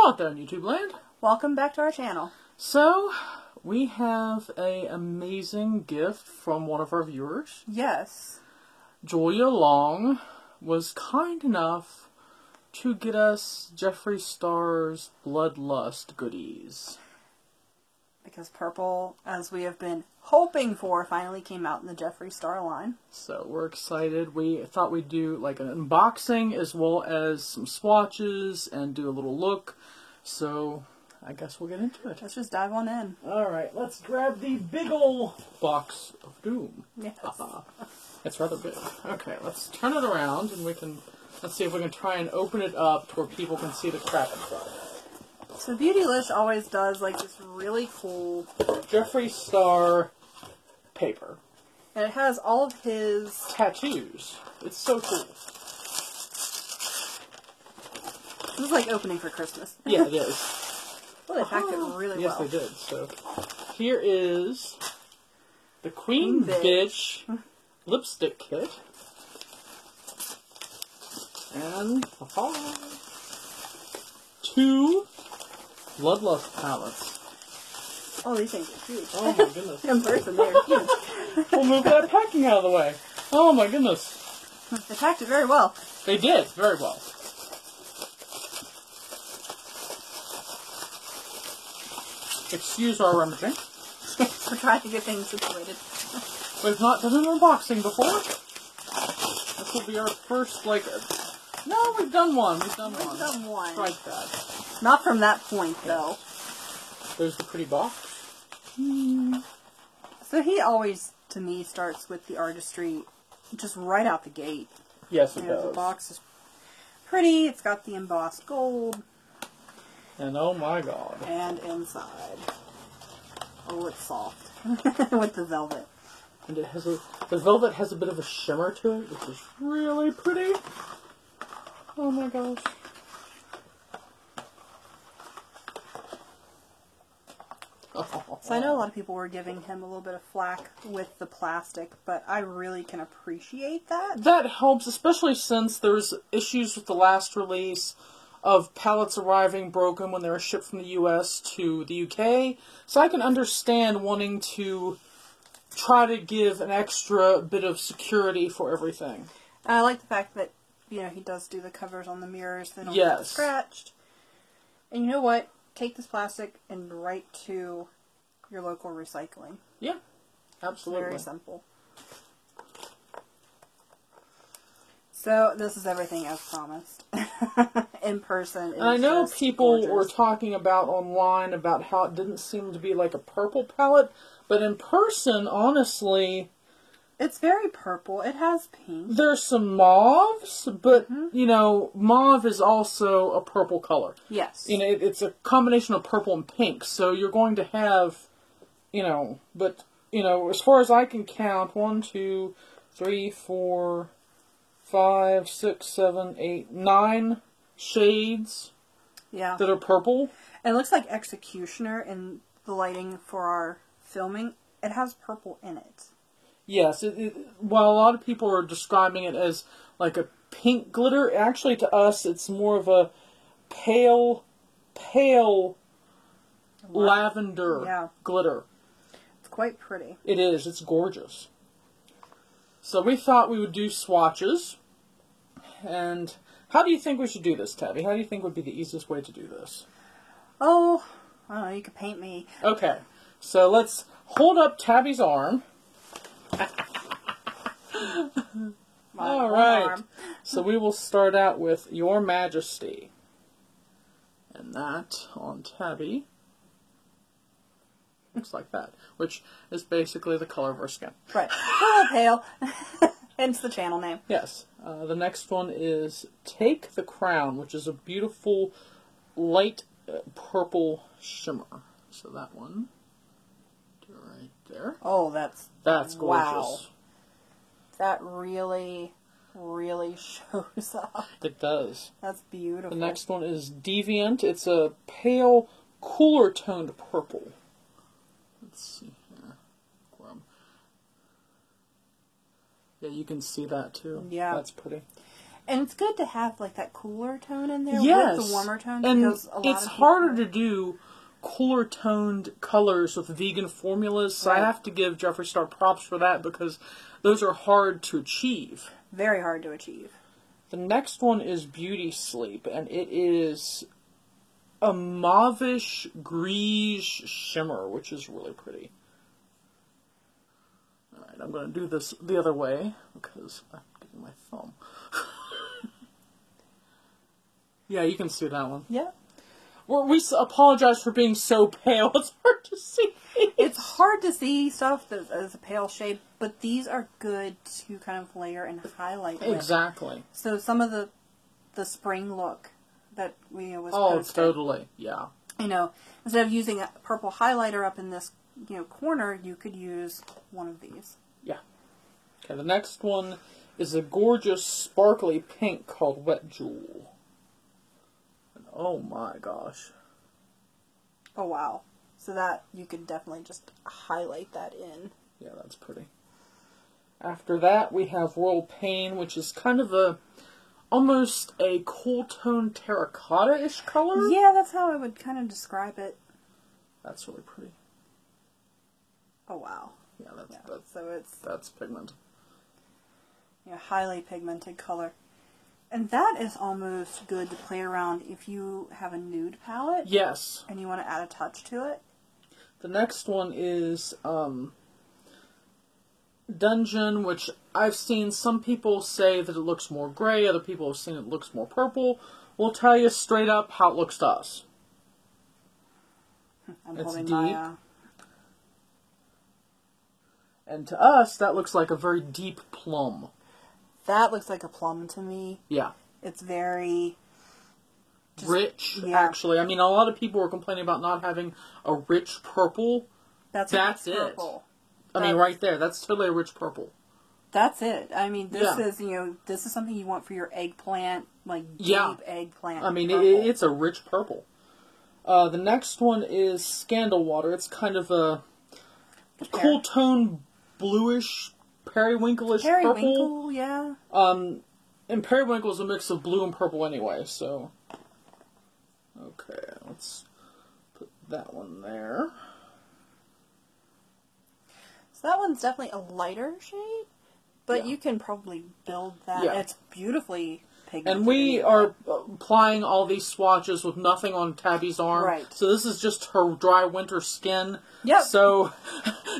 Hello out there in YouTube land. Welcome back to our channel. So, we have an amazing gift from one of our viewers. Yes. Julia Long was kind enough to get us Jeffree Star's Bloodlust goodies. Because purple, as we have been hoping for, finally came out in the Jeffree Star line. So we're excited. We thought we'd do like an unboxing as well as some swatches and do a little look. So I guess we'll get into it. Let's just dive on in. Alright, let's grab the big ol' box of doom. Yes. It's rather big. Okay, let's turn it around and let's see if we can try and open it up to where people can see the crap inside. So Beautylish always does like this really cool Jeffree Star paper. and it has all of his Tattoos. It's so cool. This is like opening for Christmas. Yeah, it is. Well, they packed it really Yes, well. they did. So, here is the Queen Bitch lipstick kit. And, two Bloodlust palettes. Oh, these things are huge. Oh my goodness. In person, they're huge. We'll move that packing out of the way. Oh my goodness. They packed it very well. They did, very well. Excuse our rummaging. We're trying to get things situated. We've not done an unboxing before. This will be our first, no, we've done one. We've done one. Tried that. Not from that point, though. There's the pretty box. So he always, to me, starts with the artistry just right out the gate. Yes, it does. The box is pretty. It's got the embossed gold. And oh my god. And inside. Oh, it's soft. With the velvet. And it has the velvet has a bit of a shimmer to it, which is really pretty. Oh my gosh. So I know a lot of people were giving him a little bit of flack with the plastic, but I really can appreciate that. That helps, especially since there's issues with the last release of pallets arriving broken when they were shipped from the US to the UK. So I can understand wanting to try to give an extra bit of security for everything. I like the fact that, he does do the covers on the mirrors. They don't get scratched. And you know what? Take this plastic and right to your local recycling. Yeah, absolutely. Very simple. So, this is everything as promised. In person. And I know people gorgeous. were talking about online about how it didn't seem to be like a purple palette, but in person, honestly, it's very purple. It has pink. There's some mauves, but, mauve is also a purple color. Yes. It's a combination of purple and pink, so you're going to have, as far as I can count, 1, 2, 3, 4, 5, 6, 7, 8, 9 shades that are purple. And it looks like Executioner in the lighting for our filming. It has purple in it. Yes, while a lot of people are describing it as like a pink glitter, actually to us it's more of a pale lavender glitter. It's quite pretty. It is, it's gorgeous. So we thought we would do swatches. And how do you think we should do this, Tabby? How do you think would be the easiest way to do this? Oh, I don't know, you could paint me. Okay, so let's hold up Tabby's arm. Alright, so we will start out with Your Majesty. And that on Tabby looks like that, which is basically the color of her skin. Right, a little pale, hence the channel name. Yes, the next one is Take the Crown, which is a beautiful light purple shimmer. So that one. Right there. Oh, that's gorgeous. Wow. That really, really shows up. It does. That's beautiful. The next one is Deviant. It's a pale, cooler toned purple. Let's see here. Yeah, you can see that too. Yeah. That's pretty. And it's good to have, like, that cooler tone in there yes. with the warmer tone. And because a lot it's of harder to do cooler toned colors with vegan formulas, so right. I have to give Jeffree Star props for that because those are hard to achieve. Very hard to achieve. The next one is Beauty Sleep, and it is a mauvish grise shimmer, which is really pretty. Alright, I'm going to do this the other way because I'm getting my thumb. Yeah, you can see that one. Yeah. We apologize for being so pale. It's hard to see. It's hard to see stuff that is a pale shade, but these are good to kind of layer and highlight with. Exactly. So some of the spring look that we was posted. Totally. Yeah. You know, instead of using a purple highlighter up in this, corner, you could use one of these. Yeah. Okay, the next one is a gorgeous sparkly pink called Wet Jewel. Oh my gosh. Oh wow. So that, you could definitely just highlight that in. Yeah, that's pretty. After that, we have Royal Pain, which is kind of almost a cool tone terracotta-ish color. Yeah, that's how I would kind of describe it. That's really pretty. Oh wow. Yeah, that's pigment. Yeah, highly pigmented color. And that is almost good to play around if you have a nude palette. Yes. And you want to add a touch to it. The next one is Dungeon, which I've seen some people say that it looks more gray, other people have seen it looks more purple. We'll tell you straight up how it looks to us. I'm it's holding deep. my... And to us, that looks like a very deep plum. That looks like a plum to me. Yeah. It's very... rich, actually. I mean, a lot of people were complaining about not having a rich purple. That's it. Purple. I mean, right there. That's totally a rich purple. That's it. I mean, this is, this is something you want for your eggplant, like deep eggplant. I mean, it's a rich purple. The next one is Scandal Water. It's kind of a cool tone, bluish, periwinkle-ish purple. Periwinkle, yeah. And periwinkle is a mix of blue and purple anyway, so... Okay, let's put that one there. So that one's definitely a lighter shade, but you can probably build that. Yeah. It's beautifully pigmented. And we are applying all these swatches with nothing on Tabby's arm. Right. So this is just her dry winter skin. Yep. So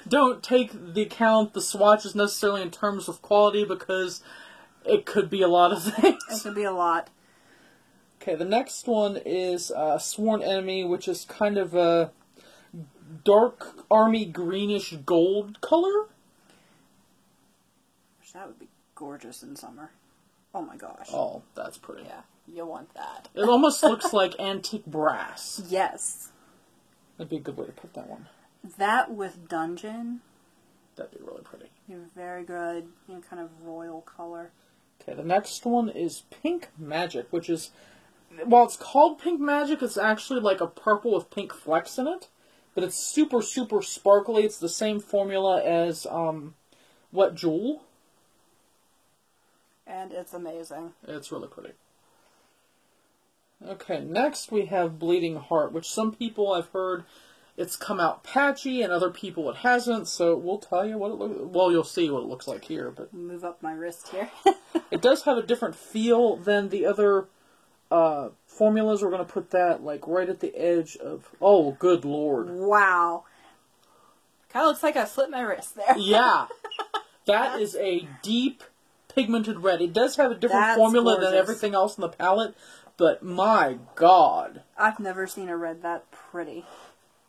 don't take the swatches necessarily in terms of quality because it could be a lot of things. It could be a lot. Okay, the next one is Sworn Enemy, which is kind of a dark army greenish gold color. That would be gorgeous in summer. Oh my gosh. Oh, that's pretty. Yeah, you want that. It almost looks like antique brass. Yes. That'd be a good way to put that one. That with Dungeon. That'd be really pretty. Very good, kind of royal color. Okay, the next one is Pink Magic, which is... While it's called Pink Magic, it's actually like a purple with pink flecks in it. But it's super, super sparkly. It's the same formula as Wet Jewel. And it's amazing. It's really pretty. Okay, next we have Bleeding Heart, which some people I've heard it's come out patchy, and other people it hasn't, so we'll tell you what it looks like. Well, you'll see what it looks like here, but... Move up my wrist here. It does have a different feel than the other... formulas. We're going to put that like right at the edge of... Oh, good lord. Wow. Kind of looks like I slit my wrist there. Yeah. That is a deep pigmented red. It does have a different formula than everything else in the palette, but my god. I've never seen a red that pretty.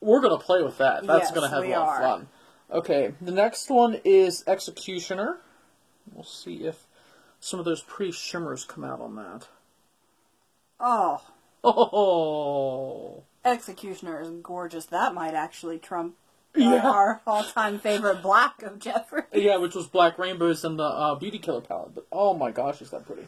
We're going to play with that. That's going to have a lot of fun. Okay, the next one is Executioner. We'll see if some of those pretty shimmers come out on that. Oh. Oh. Executioner is gorgeous. That might actually trump our all-time favorite black of Jeffree. Yeah, which was Black Rainbows in the Beauty Killer palette. But oh my gosh, is that pretty.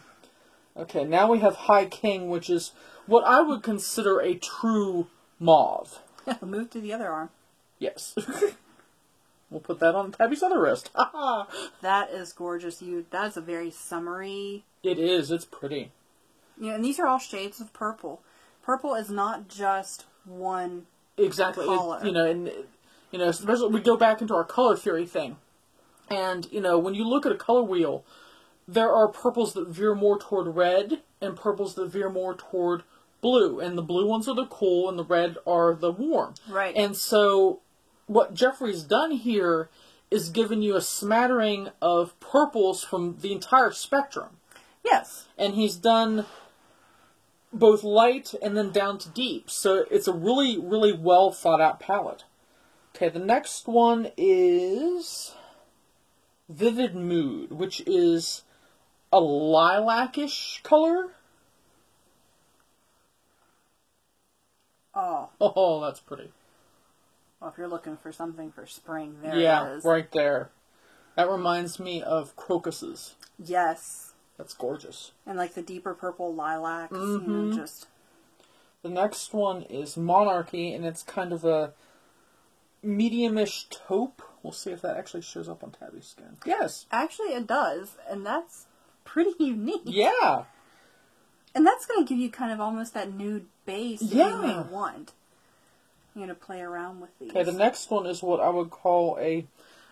Okay, now we have High King, which is what I would consider a true mauve. Move to the other arm. Yes. We'll put that on Tabby's other wrist. That is gorgeous. That's a very summery It is. It's pretty. Yeah, and these are all shades of purple. Purple is not just one exactly color. Especially we go back into our color theory thing, and when you look at a color wheel, there are purples that veer more toward red and purples that veer more toward blue, and the blue ones are the cool and the red are the warm. Right. And so what Jeffrey's done here is given you a smattering of purples from the entire spectrum. Yes. And he's done both light and then down to deep. So it's a really, really well thought out palette. Okay, the next one is Vivid Mood, which is a lilac-ish color. Oh, that's pretty. Well, if you're looking for something for spring, there it is. Right there. That reminds me of crocuses. Yes. That's gorgeous. And like the deeper purple lilacs, just... The next one is Monarchy, and it's kind of a medium-ish taupe. We'll see if that actually shows up on Tabby's skin. Yes. Actually, it does, and that's pretty unique. Yeah. And that's going to give you kind of almost that nude base that you may want. To play around with these. Okay, the next one is what I would call a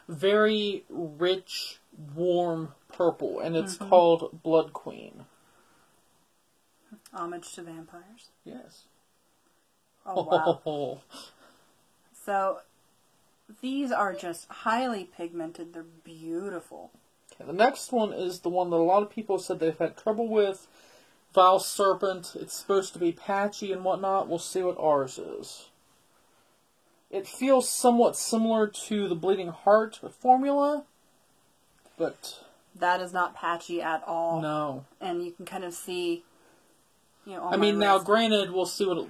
very rich, warm purple, and it's called Blood Queen. Homage to vampires. Yes. Oh, wow. So, these are just highly pigmented. They're beautiful. Okay, the next one is the one that a lot of people said they've had trouble with. Vile Serpent. It's supposed to be patchy and whatnot. We'll see what ours is. It feels somewhat similar to the Bleeding Heart formula, but... That is not patchy at all. No. And you can kind of see, now granted, we'll see what it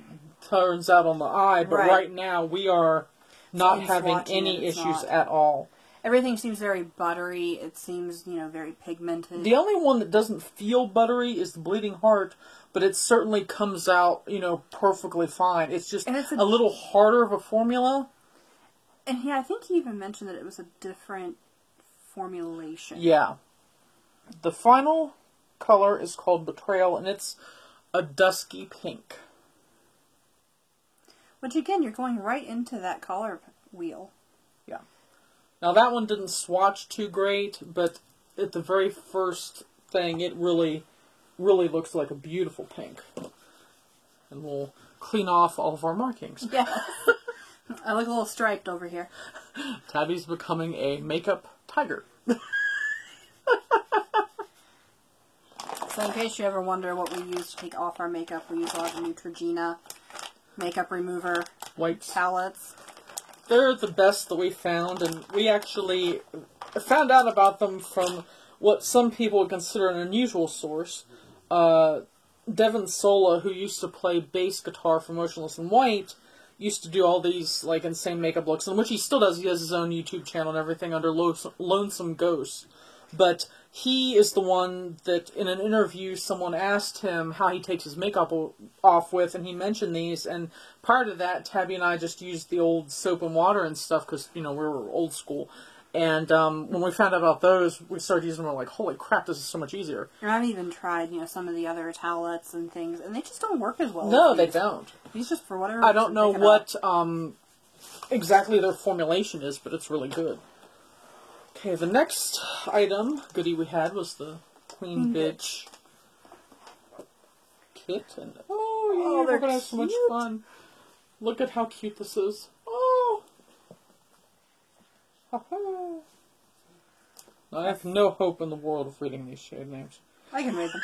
turns out on the eye, but right now we are not having any issues at all. Everything seems very buttery. It seems, very pigmented. The only one that doesn't feel buttery is the Bleeding Heart, but it certainly comes out, perfectly fine. It's just a little harder of a formula. And I think he even mentioned that it was a different formulation. Yeah. The final color is called Betrayal, and it's a dusky pink. Which, again, you're going right into that color wheel. Yeah. Now, that one didn't swatch too great, but at the very first thing, it really, really looks like a beautiful pink. And we'll clean off all of our markings. Yeah. I look a little striped over here. Tabby's becoming a makeup tiger. So in case you ever wonder what we use to take off our makeup, we use a lot of Neutrogena makeup remover wipes. Palettes. They're the best that we found, and we actually found out about them from what some people would consider an unusual source. Devin Sola, who used to play bass guitar for Motionless in White, used to do all these insane makeup looks, and which he still does. He has his own YouTube channel and everything under Lonesome Ghost. But he is the one that, in an interview, someone asked him how he takes his makeup off with, and he mentioned these. And prior to that, Tabby and I just used the old soap and water and stuff because, we were old school. And when we found out about those, we started using them. We're like, holy crap, this is so much easier. And I've even tried, some of the other towelettes and things, and they just don't work as well. No, they don't. These just, for whatever reason, I don't know what exactly their formulation is, but it's really good. Okay, the next goodie we had was the Queen Bitch kit. And, we're going to have so much fun. Look at how cute this is. Oh! Ha-ha. I have no hope in the world of reading these shade names. I can read them.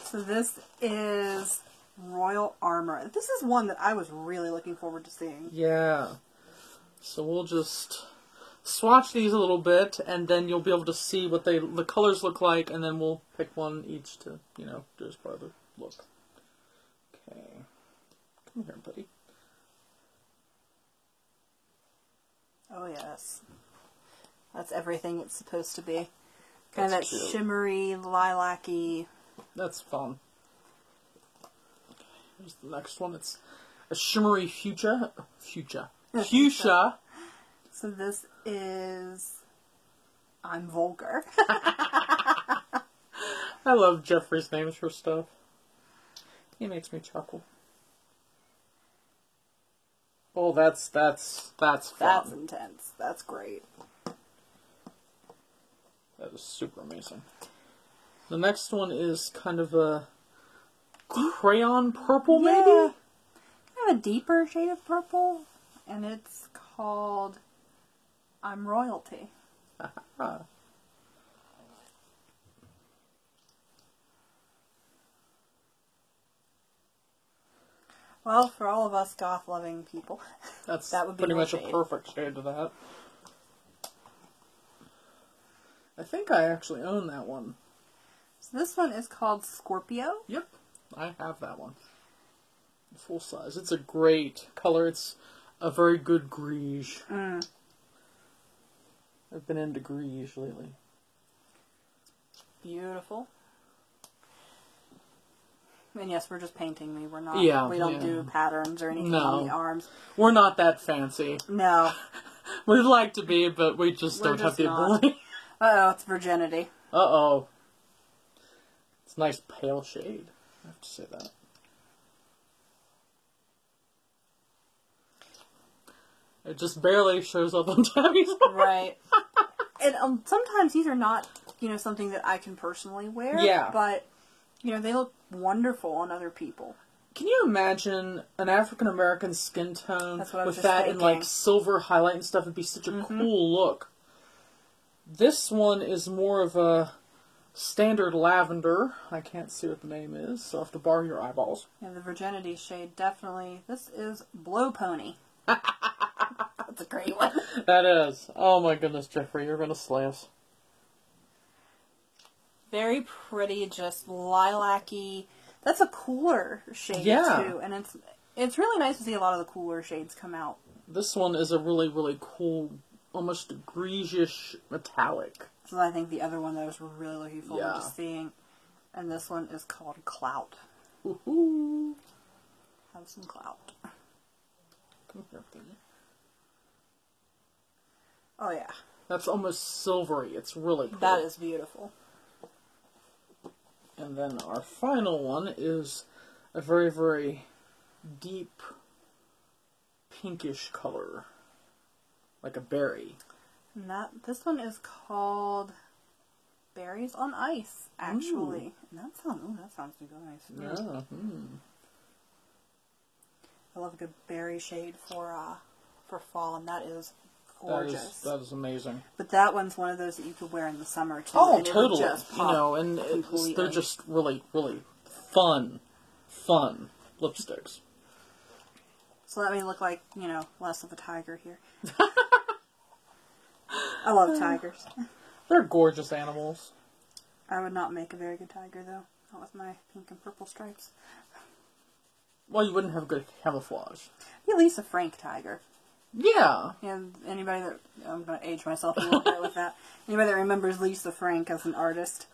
So this is Royal Armor. This is one that I was really looking forward to seeing. Yeah. So we'll just swatch these a little bit, and then you'll be able to see what the colors look like, and then we'll pick one each to, do as part of the look. Okay. Come here, buddy. Oh, yes. That's everything it's supposed to be. Kind of that shimmery, lilac-y. That's fun. Here's the next one. It's a shimmery fuchsia. Fuchsia. So this is I'm vulgar. I love Jeffrey's names for stuff. He makes me chuckle. Oh, that's fun. That's intense. That's great. That is super amazing. The next one is kind of a crayon purple, maybe? Kind of a deeper shade of purple, and it's called I'm Royalty. Well, for all of us goth-loving people, that would be pretty much shade. A perfect shade to that. I think I actually own that one. So this one is called Scorpio. Yep, I have that one. Full size. It's a great color. It's a very good greige. I've been into greige lately. Beautiful. And yes, we're just painting me. We're not. We don't do patterns or anything on the arms. We're not that fancy. No. We'd like to be, but we just don't have the ability. Uh-oh, it's virginity. Uh-oh. It's a nice pale shade. I have to say that. It just barely shows up on Tabby's arm. Right. And sometimes these are not, something that I can personally wear. Yeah. But, they look wonderful on other people. Can you imagine an African-American skin tone with that thinking. and, like, silver highlight and stuff? It'd be such a cool look. This one is more of a standard lavender. I can't see what the name is, so I have to borrow your eyeballs. Yeah, the virginity shade, definitely. This is Blow Pony. That's a great one. That is. Oh my goodness, Jeffrey, you're going to slay us. Very pretty, just lilac-y. That's a cooler shade, too. And it's really nice to see a lot of the cooler shades come out. This one is a really, really cool, almost greige-ish metallic. So I think the other one that I was really looking forward to seeing. And this one is called Clout. Woohoo! Have some clout. Come here, baby. Oh, yeah. That's almost silvery. It's really cool. That is beautiful. And then our final one is a very, very deep pinkish color. Like a berry. And this one is called Berries on Ice, actually. And that sounds really nice. Yeah. I love a good berry shade for fall, and that is gorgeous. That is amazing. But that one's one of those that you could wear in the summer too. Oh, and totally. Just pop and they're just really, really fun lipsticks. So let me look like, less of a tiger here. I love tigers. They're gorgeous animals. I would not make a very good tiger, though. Not with my pink and purple stripes. Well, you wouldn't have good camouflage. At least a Frank tiger. Yeah. And anybody that... I'm going to age myself a little bit with that. Anybody that remembers Lisa Frank as an artist.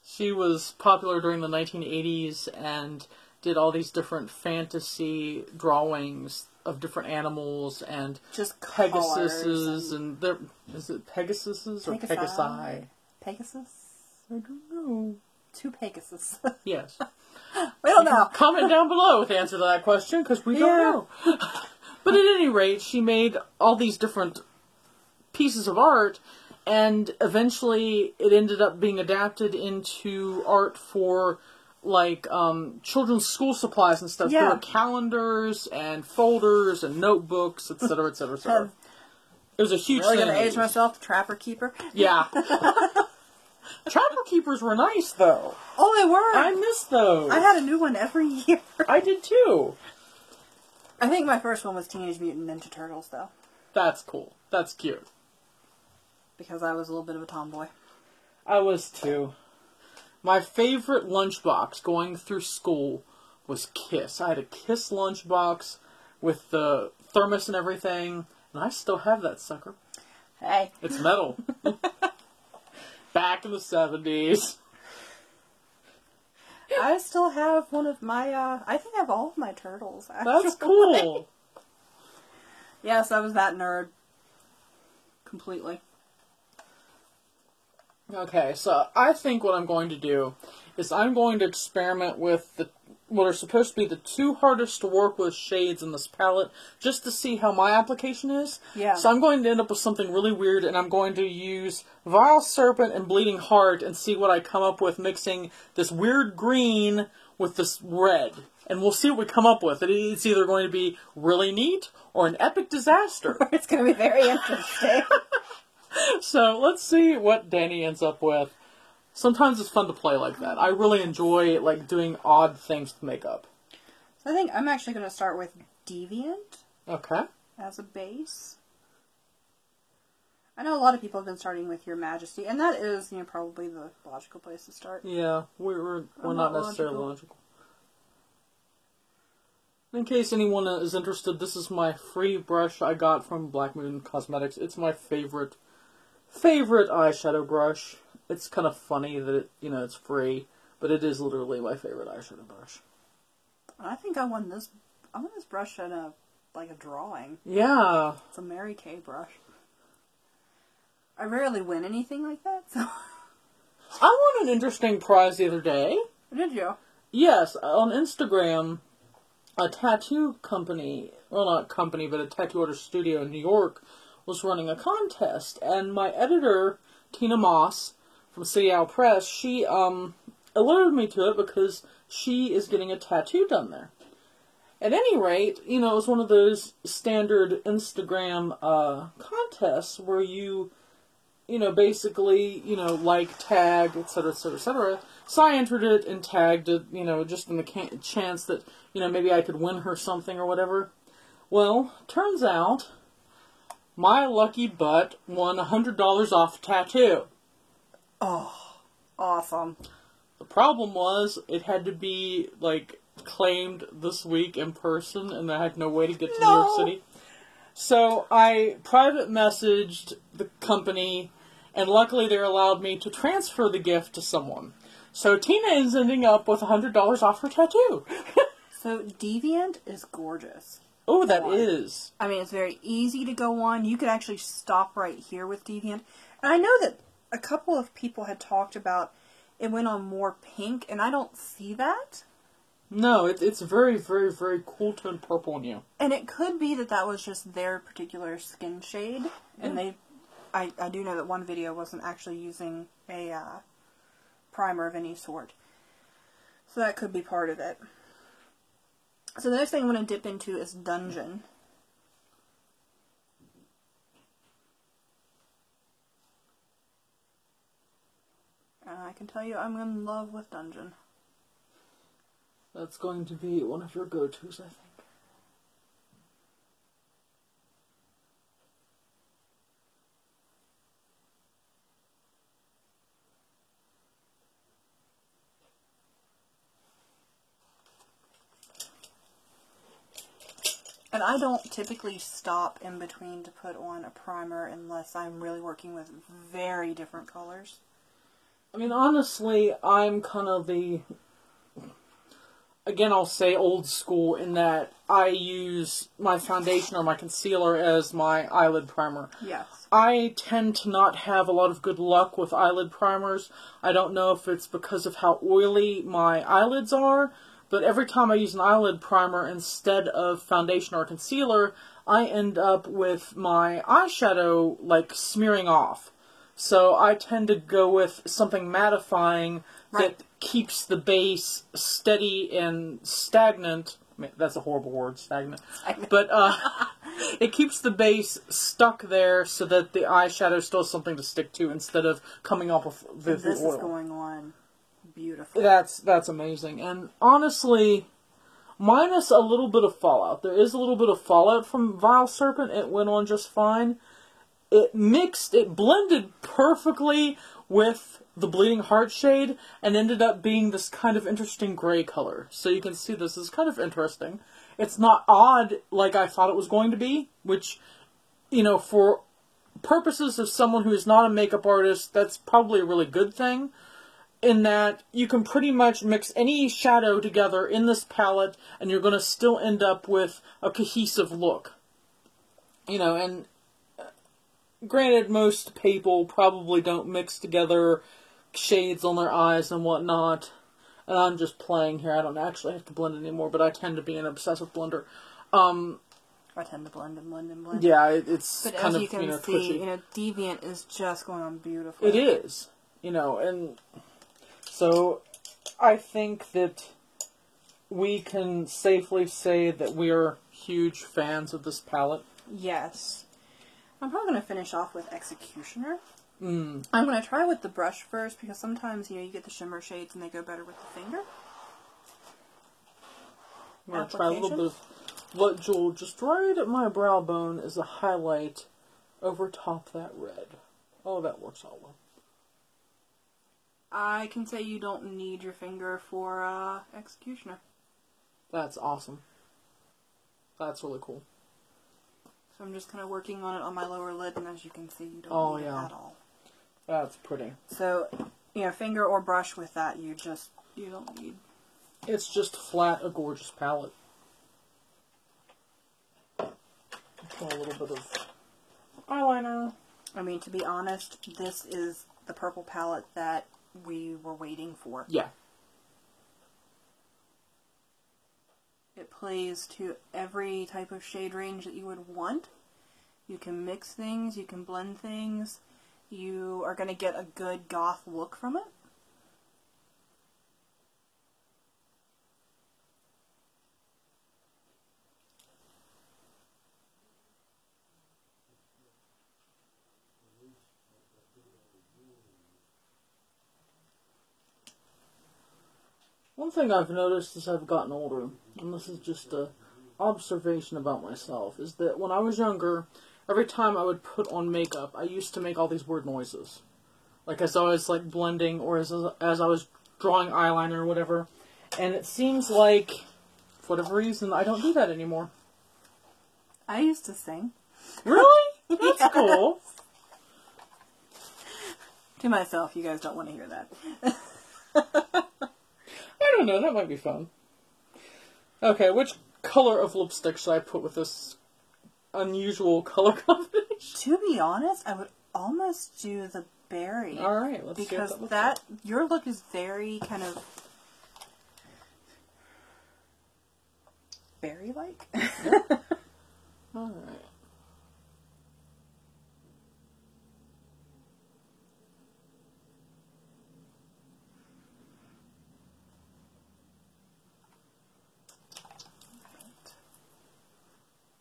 She was popular during the 1980s and did all these different fantasy drawings of different animals and just Pegasuses and there is it Pegasuses or Pegasi? Pegasus? I don't know. 2 Pegasus. Yes. We don't know. Comment down below with the answer to that question because we don't know. But at any rate, she made all these different pieces of art, and eventually it ended up being adapted into art for, like, children's school supplies and stuff. Yeah. There were calendars and folders and notebooks, etc., etc., etc. It was a huge thing. Really going to age myself, Trapper Keeper? Yeah. Trapper Keepers were nice, though. Oh, they were? I miss those. I had a new one every year. I did, too. I think my first one was Teenage Mutant Ninja Turtles, though. That's cool. That's cute. Because I was a little bit of a tomboy. I was, too. My favorite lunchbox going through school was Kiss. I had a Kiss lunchbox with the thermos and everything, and I still have that sucker. Hey. It's metal. Back in the 70s. I still have one of my, I think I have all of my turtles, actually. That's cool. Yes, I was that nerd. Completely. Okay, so I think what I'm going to do is I'm going to experiment with what are supposed to be the 2 hardest to work with shades in this palette, just to see how my application is. Yeah. So I'm going to end up with something really weird, and I'm going to use Vile Serpent and Bleeding Heart and see what I come up with mixing this weird green with this red. And we'll see what we come up with. It's either going to be really neat or an epic disaster. It's going to be very interesting. So let's see what Danny ends up with. Sometimes it's fun to play like that. I really enjoy doing odd things to make up. So I think I'm actually going to start with Deviant. Okay. As a base. I know a lot of people have been starting with Your Majesty, and that is, probably the logical place to start. Yeah, we're not necessarily logical. In case anyone is interested, this is my free brush I got from Black Moon Cosmetics. It's my favorite eyeshadow brush. It's kind of funny that it's free, but it is literally my favorite eyeshadow brush. I think I won this brush in a drawing. Yeah. It's a Mary Kay brush. I rarely win anything like that, so. I won an interesting prize the other day. Did you? Yes, on Instagram, a tattoo company, well, not company, but a tattoo artist studio in New York was running a contest, and my editor, Tina Moss, from City Owl Press, she alerted me to it because she is getting a tattoo done there. At any rate, it was one of those standard Instagram contests where you basically, tag, etc., etc., etc. So I entered it and tagged it, just in the chance that, maybe I could win her something or whatever. Well, turns out, my lucky butt won $100 off a tattoo. Oh, awesome. The problem was, it had to be, claimed this week in person, and I had no way to get to New York City. So I private messaged the company, and luckily they allowed me to transfer the gift to someone. So Tina is ending up with $100 off her tattoo. So Deviant is gorgeous. Oh, that is. I mean, it's very easy to go on. You could actually stop right here with Deviant. And I know that a couple of people had talked about it went on more pink, and I don't see that. No, it's very, very, very cool tone purple on you. And it could be that was just their particular skin shade. Yeah. And I do know that one video wasn't actually using a primer of any sort. So that could be part of it. So the next thing I'm going to dip into is Dungeon. And I can tell you I'm in love with Dungeon. That's going to be one of your go-tos, I think. And I don't typically stop in between to put on a primer unless I'm really working with very different colors. I mean, honestly, I'm kind of again, I'll say old school in that I use my foundation or my concealer as my eyelid primer. Yes. I tend to not have a lot of good luck with eyelid primers. I don't know if it's because of how oily my eyelids are, but every time I use an eyelid primer instead of foundation or concealer, I end up with my eyeshadow, smearing off. So I tend to go with something mattifying that keeps the base steady and stagnant. I mean, that's a horrible word, stagnant. But it keeps the base stuck there so that the eyeshadow still has something to stick to instead of coming off of the oil. This is going on beautiful. That's amazing. And honestly, minus a little bit of fallout. There is a little bit of fallout from Vile Serpent. It went on just fine. It blended perfectly with the Bleeding Heart shade and ended up being this kind of interesting gray color. So you can see this is kind of interesting. It's not odd like I thought it was going to be, which, for purposes of someone who is not a makeup artist, that's probably a really good thing. In that you can pretty much mix any shadow together in this palette and you're going to still end up with a cohesive look. And granted, most people probably don't mix together shades on their eyes and whatnot. And I'm just playing here. I don't actually have to blend anymore, but I tend to be an obsessive blender. I tend to blend and blend and blend. Yeah, it's but kind as of, you can see, twitchy. Deviant is just going on beautiful. It is, and so I think that we can safely say that we are huge fans of this palette. Yes. I'm probably going to finish off with Executioner. Mm. I'm going to try with the brush first, because sometimes, you get the shimmer shades and they go better with the finger. I'm going to try a little bit of what Jewel just right at my brow bone is a highlight over top that red. Oh, that works out well. I can say you don't need your finger for Executioner. That's awesome. That's really cool. So I'm just kind of working on it on my lower lid, and as you can see, you don't need it at all. That's pretty. So, finger or brush with that, you don't need. It's just flat, a gorgeous palette. Put a little bit of eyeliner. I mean, to be honest, this is the purple palette that we were waiting for. Yeah. It plays to every type of shade range that you would want. You can mix things, you can blend things. You are going to get a good goth look from it. One thing I've noticed as I've gotten older, and this is just an observation about myself, is that when I was younger, every time I would put on makeup, I used to make all these weird noises. Like as I was blending, or as I was drawing eyeliner or whatever. And it seems like, for whatever reason, I don't do that anymore. I used to sing. Really? That's cool. To myself, you guys don't want to hear that. I don't know, that might be fun. Okay, which color of lipstick should I put with this unusual color combination? To be honest, I would almost do the berry. Alright, let's see what that looks like. Your look is very kind of berry-like. Alright.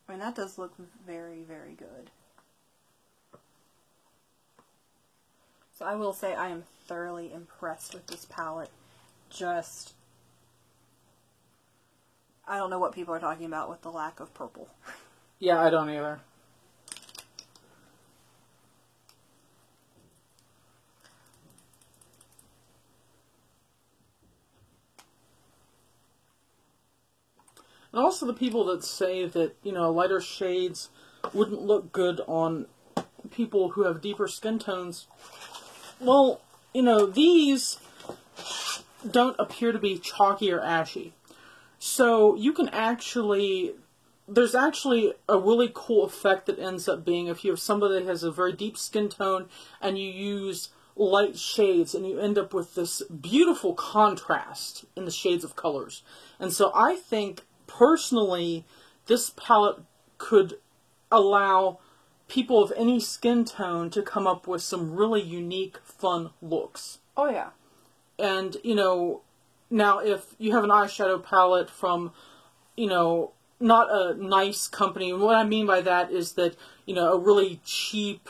I mean, that does look very, very good. So I will say I am thoroughly impressed with this palette. I don't know what people are talking about with the lack of purple. Yeah, I don't either. And also the people that say that, lighter shades wouldn't look good on people who have deeper skin tones. Well, these don't appear to be chalky or ashy. So you can there's actually a really cool effect that ends up being if you have somebody that has a very deep skin tone and you use light shades and you end up with this beautiful contrast in the shades of colors. And so I think, personally, this palette could allow people of any skin tone to come up with some really unique, fun looks. Oh, yeah. And, now if you have an eyeshadow palette from, not a nice company, and what I mean by that is that, a really cheap,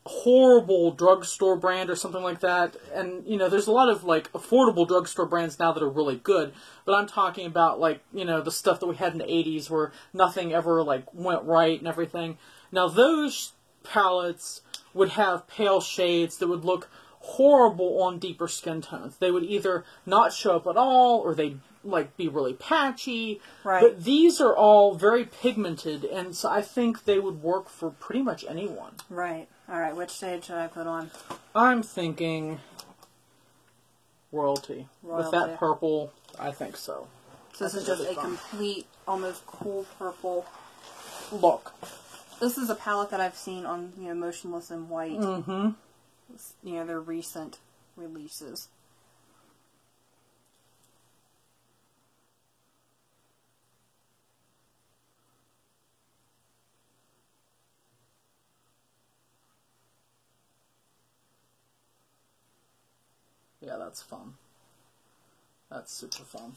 horrible drugstore brand or something like that, and, there's a lot of, affordable drugstore brands now that are really good, but I'm talking about, the stuff that we had in the 80s where nothing ever, went right and everything. Now, those palettes would have pale shades that would look horrible on deeper skin tones. They would either not show up at all, or they'd, be really patchy. Right. But these are all very pigmented, and so I think they would work for pretty much anyone. Right. Alright, which shade should I put on? I'm thinking Royalty. With that purple, I think so. So this is just a complete, almost cool purple look. This is a palette that I've seen on, Motionless in White. Mm-hmm. Their recent releases. Yeah, that's fun. That's super fun.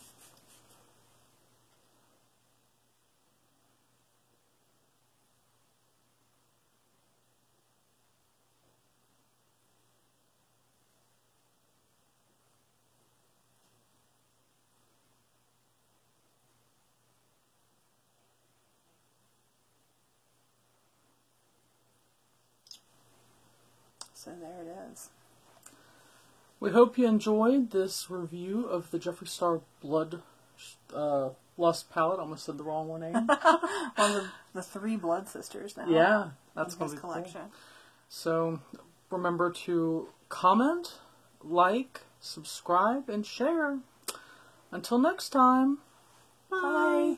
So there it is. We hope you enjoyed this review of the Jeffree Star Blood Lust palette. I almost said the wrong name. One of the 3 Blood Sisters now. Yeah, that's in his going to be collection. cool. So remember to comment, like, subscribe, and share. Until next time. Bye.